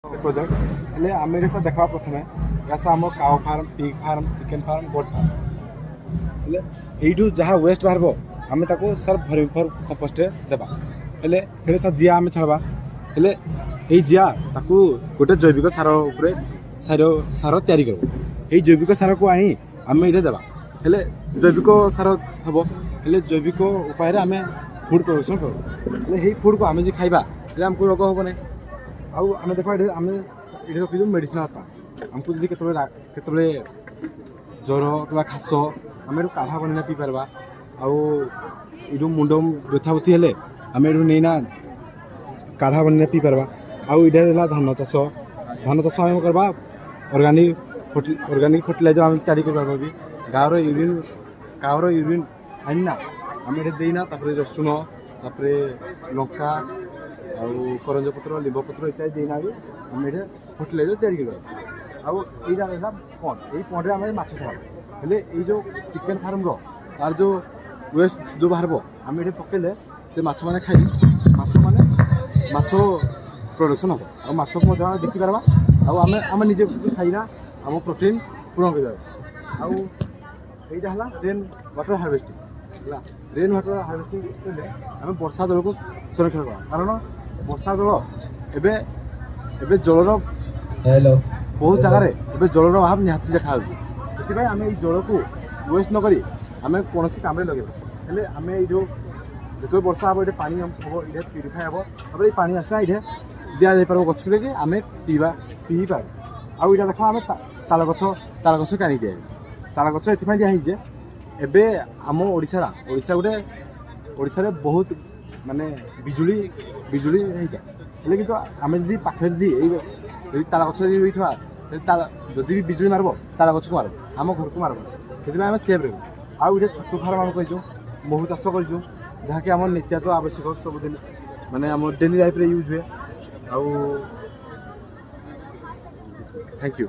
Project हेले आम ये देखा प्रथम ऐसा आम cow farm pig farm chicken farm goat farm हेले यू जहाँ वेस्ट बाहर आम ताको सर भर कंपोस्ट देवा हेले हेले सर जिया आम छाड़वा हेले ये जिया ताकू गोटे जैविक सार उपरे सार तैयारी कर जैविक सार को आनी आम ये देवा हेले जैविक सार हम हेले जैविक उपाय आम फुड प्रोडक्शन करूँ हे फुड को आम जो खाइबा आमको रोग हम ना आउ आम देख आम ये रखी मेडिसिन आमको जब केतबे ज्वर कि खास आम ये काढ़ा बना पी पार्बा आउ मुंड व्यथा बुथी हेले आम ये काढ़ा बना पी पार्बा आउ इधर धान चाष आम करवा ऑर्गेनिक फर्टिलाइजर आम तैयारी करवा भी गाँव यूरिन काउर यूरिन आना आम ये देना रसुण तापर लंका आउ करंज पत्र लिंब पत्र इत्यादि देना भी आम ये फर्टिलाइजर तैयारी करवा आउ यहाँ पंड यही पंड्रे आम माछ छाड़ हेले ये जो चिकेन फार्म तार जो वेस्ट जो बाहर आम ये पकेले से माछ मैंने खाई माछ प्रोडक्शन हम और माछ को देखी पार्बा आम आम निजे खाईना आम प्रोटीन पूर्ण कर आउटा रेन वाटर हार्वेस्टिंग है रेन वाटर हार्वेस्टिंग आम वर्षा जल को संरक्षण करा कारण वर्षा जल एबे जलर बहुत जगार जलर अभाव निहाती देखा से आम ये जल को वेस्ट नक आम कौन कम लगे हेले आम ये जो वर्षा हम ये पानी हम ये प्यूरीफाई हम तापर ये पानी आसला ये दि जापर गछ कि आम पीवा पी पार आउ यहाँ देख आम ताल गछ काणी दिए ताल गछ ये दिखाई एबे आम ओडिशा गोटे ओडिशा बहुत माने बिजुली बिजुली हेले कि आम जी पाखे जी ताल गछ जदि भी बिजुली मारब ताल गछ को मारब आम घर को मारब से आम सेफ रही आउ ये छतु फार्म आम कहीचु महू चाष करूँ जहाँकि आम नित्यात आवश्यक सबुदिन माने आम डेली लाइफ रे यूज हुए आउ थैंक यू।